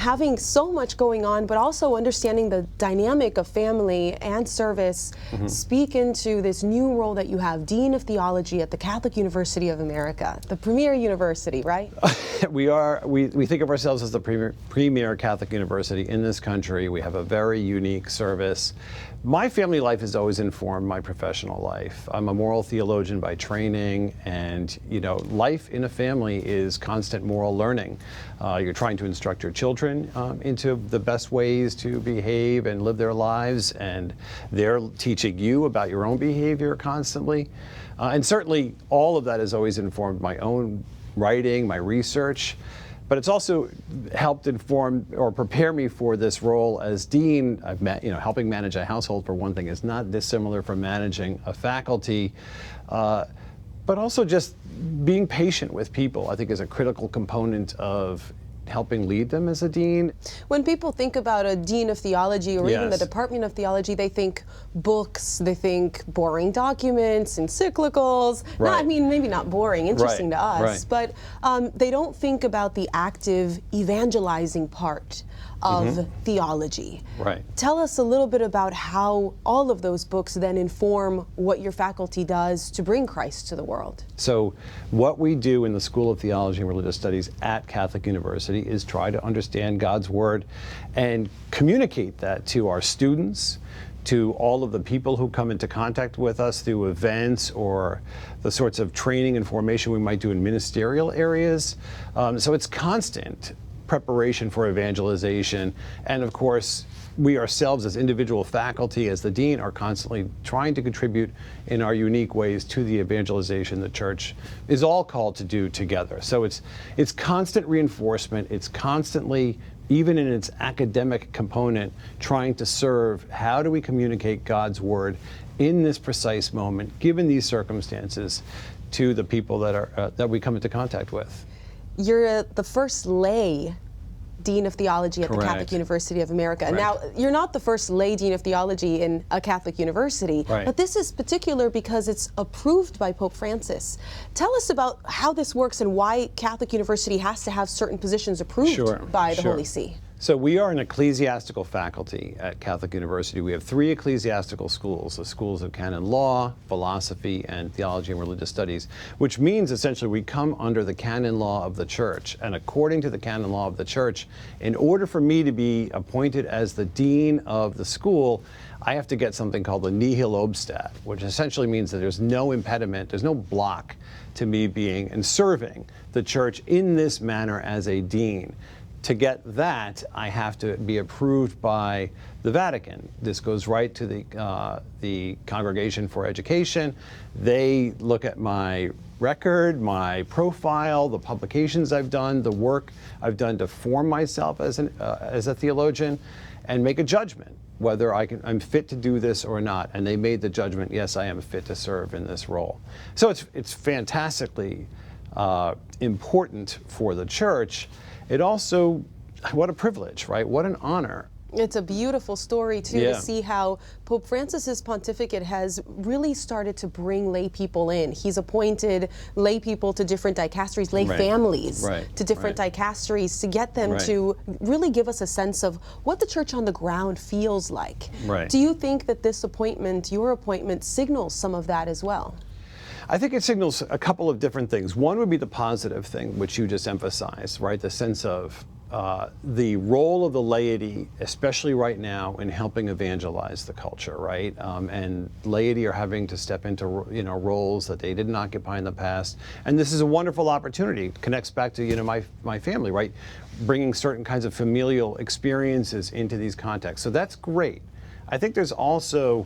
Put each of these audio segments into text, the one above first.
having so much going on, but also understanding the dynamic of family and service, speak into this new role that you have, Dean of Theology at the Catholic University of America, the premier university, right? We think of ourselves as the premier Catholic university in this country. We have a very unique service. My family life has always informed my professional life. I'm a moral theologian by training, and life in a family is constant moral learning. You're trying to instruct your children into the best ways to behave and live their lives, and they're teaching you about your own behavior constantly. And certainly all of that has always informed my own writing, my research. But it's also helped inform or prepare me for this role as dean. Helping manage a household, for one thing, is not dissimilar from managing a faculty. But also just being patient with people, I think, is a critical component of helping lead them as a dean. When people think about a dean of theology or even the Department of Theology, they think books, they think boring documents, encyclicals. Right. Maybe not boring, interesting to us, but they don't think about the active evangelizing part of theology. Right. Tell us a little bit about how all of those books then inform what your faculty does to bring Christ to the world. So what we do in the School of Theology and Religious Studies at Catholic University is try to understand God's Word and communicate that to our students, to all of the people who come into contact with us through events or the sorts of training and formation we might do in ministerial areas. So it's constant preparation for evangelization, and of course we ourselves as individual faculty, as the dean, are constantly trying to contribute in our unique ways to the evangelization the church is all called to do together. So it's constant reinforcement. It's constantly, even in its academic component, trying to serve how do we communicate God's Word in this precise moment, given these circumstances, to the people that we come into contact with. You're the first lay Dean of Theology at the Catholic University of America. Correct. Now, you're not the first lay Dean of Theology in a Catholic university, but this is particular because it's approved by Pope Francis. Tell us about how this works and why Catholic University has to have certain positions approved by the Holy See. So we are an ecclesiastical faculty at Catholic University. We have 3 ecclesiastical schools, the schools of canon law, philosophy, and theology and religious studies, which means essentially we come under the canon law of the church. And according to the canon law of the church, in order for me to be appointed as the dean of the school, I have to get something called the nihil obstat, which essentially means that there's no impediment, there's no block to me being and serving the church in this manner as a dean. To get that, I have to be approved by the Vatican. This goes right to the Congregation for Education. They look at my record, my profile, the publications I've done, the work I've done to form myself as a theologian, and make a judgment whether I'm fit to do this or not. And they made the judgment, yes, I am fit to serve in this role. So it's fantastically important for the church. It also, what a privilege, right? What an honor. It's a beautiful story, too, to see how Pope Francis's pontificate has really started to bring lay people in. He's appointed lay people to different dicasteries, lay families to different dicasteries, to get them to really give us a sense of what the church on the ground feels like. Do you think that this appointment, your appointment, signals some of that as well? I think it signals a couple of different things. One would be the positive thing, which you just emphasized, right? The sense of the role of the laity, especially right now, in helping evangelize the culture, right? And laity are having to step into roles that they didn't occupy in the past. And this is a wonderful opportunity. It connects back to my family, right? Bringing certain kinds of familial experiences into these contexts. So that's great. I think there's also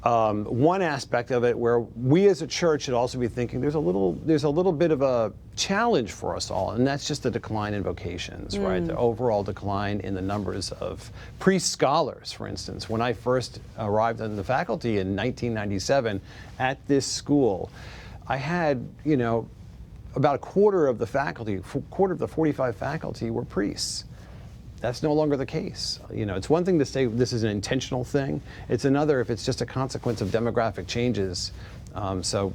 one aspect of it where we as a church should also be thinking there's a little bit of a challenge for us all, and that's just the decline in vocations, right? The overall decline in the numbers of priest scholars, for instance. When I first arrived on the faculty in 1997 at this school, I had, about a quarter of the faculty, quarter of the 45 faculty were priests. That's no longer the case. It's one thing to say this is an intentional thing. It's another if it's just a consequence of demographic changes. So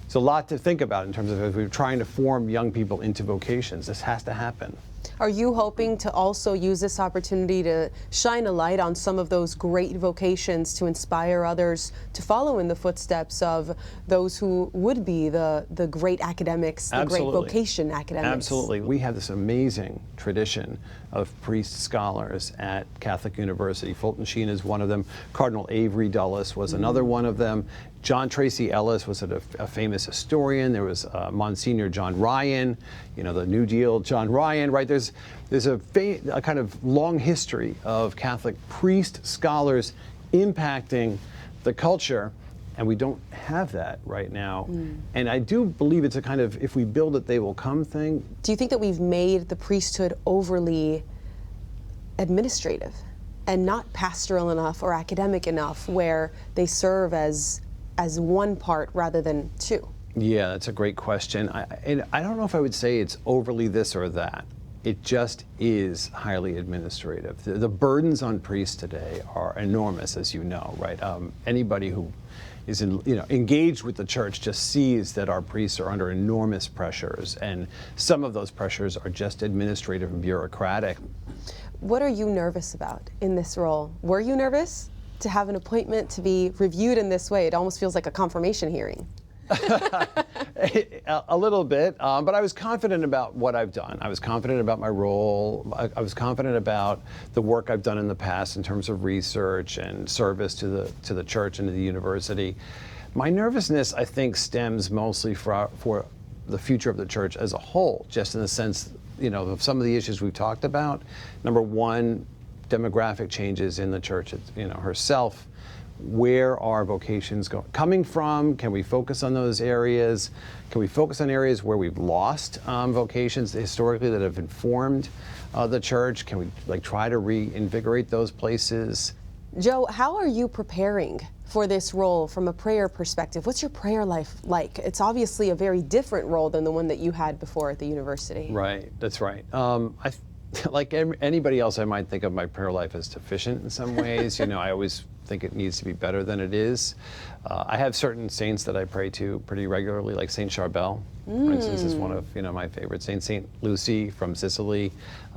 it's a lot to think about in terms of if we're trying to form young people into vocations. This has to happen. Are you hoping to also use this opportunity to shine a light on some of those great vocations to inspire others to follow in the footsteps of those who would be the great academics, the Absolutely. great vocation academics? Absolutely. We have this amazing tradition of priest scholars at Catholic University. Fulton Sheen is one of them. Cardinal Avery Dulles was another one of them. John Tracy Ellis was a famous historian. There was Monsignor John Ryan, the New Deal John Ryan, right? There's a kind of long history of Catholic priest scholars impacting the culture, and we don't have that right now. And I do believe it's a kind of, if we build it, they will come thing. Do you think that we've made the priesthood overly administrative and not pastoral enough or academic enough, where they serve as one part rather than two? Yeah, that's a great question. I don't know if I would say it's overly this or that. It just is highly administrative. The burdens on priests today are enormous, as you know, right? Anybody who is engaged with the church just sees that our priests are under enormous pressures, and some of those pressures are just administrative and bureaucratic. What are you nervous about in this role? Were you nervous to have an appointment to be reviewed in this way? It almost feels like a confirmation hearing. A little bit, but I was confident about what I've done. I was confident about my role. I was confident about the work I've done in the past in terms of research and service to the church and to the university. My nervousness, I think, stems mostly for the future of the church as a whole, just in the sense, of some of the issues we've talked about. Number one, demographic changes in the church, herself. Where are vocations coming from? Can we focus on those areas? Can we focus on areas where we've lost vocations historically that have informed the church? Can we try to reinvigorate those places? Joe, how are you preparing for this role from a prayer perspective? What's your prayer life like? It's obviously a very different role than the one that you had before at the university. Right, that's right. Like anybody else, I might think of my prayer life as deficient in some ways. I always think it needs to be better than it is. I have certain saints that I pray to pretty regularly, like Saint Charbel, for instance, is one of my favorite saints. Saint Lucy from Sicily,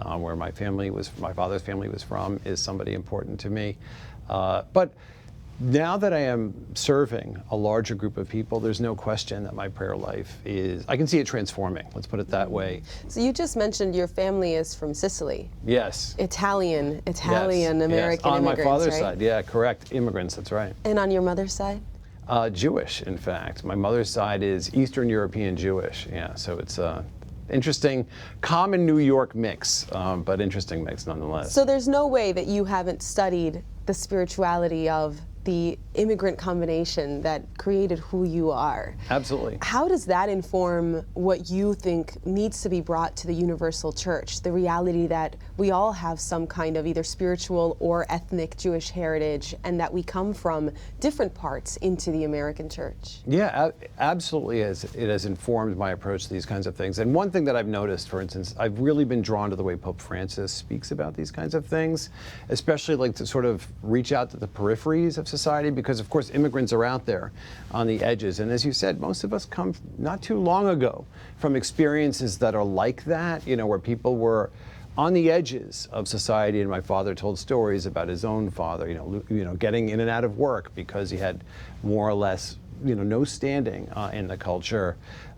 where my father's family was from, is somebody important to me. But now that I am serving a larger group of people, there's no question that my prayer life I can see it transforming, let's put it that way. So you just mentioned your family is from Sicily. Yes. Italian Yes. American Yes. On immigrants, my father's right? side, yeah, correct. Immigrants, that's right. And on your mother's side? Jewish, in fact. My mother's side is Eastern European Jewish, yeah, so it's interesting, common New York mix, but interesting mix nonetheless. So there's no way that you haven't studied the spirituality of the immigrant combination that created who you are. Absolutely. How does that inform what you think needs to be brought to the universal church? The reality that we all have some kind of either spiritual or ethnic Jewish heritage, and that we come from different parts into the American church. Yeah, absolutely. It has informed my approach to these kinds of things. And one thing that I've noticed, for instance, I've really been drawn to the way Pope Francis speaks about these kinds of things, especially to sort of reach out to the peripheries of society, because of course immigrants are out there on the edges, and as you said, most of us come not too long ago from experiences that are like that, where people were on the edges of society, and my father told stories about his own father, getting in and out of work because he had more or less no standing in the culture.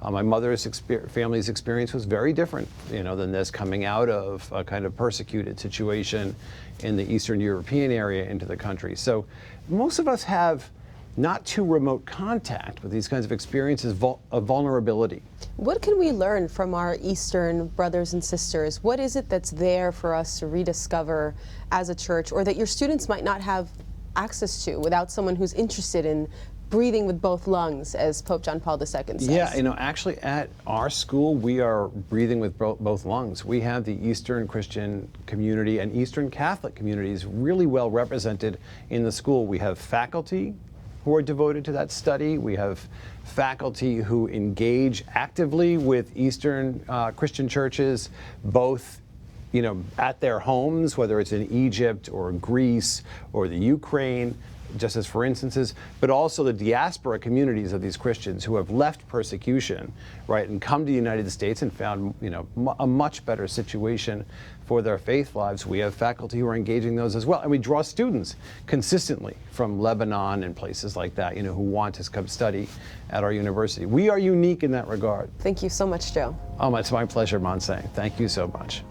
My mother's family's experience was very different, than this, coming out of a kind of persecuted situation in the Eastern European area into the country. So most of us have not too remote contact with these kinds of experiences of vulnerability. What can we learn from our Eastern brothers and sisters? What is it that's there for us to rediscover as a church, or that your students might not have access to without someone who's interested in breathing with both lungs, as Pope John Paul II says? Yeah, actually at our school, we are breathing with both lungs. We have the Eastern Christian community and Eastern Catholic communities really well represented in the school. We have faculty who are devoted to that study. We have faculty who engage actively with Eastern Christian churches, both at their homes, whether it's in Egypt or Greece or the Ukraine, just as for instances, but also the diaspora communities of these Christians who have left persecution, right, and come to the United States and found, a much better situation for their faith lives. We have faculty who are engaging those as well. And we draw students consistently from Lebanon and places like that, who want to come study at our university. We are unique in that regard. Thank you so much, Joe. Oh, it's my pleasure, Montse. Thank you so much.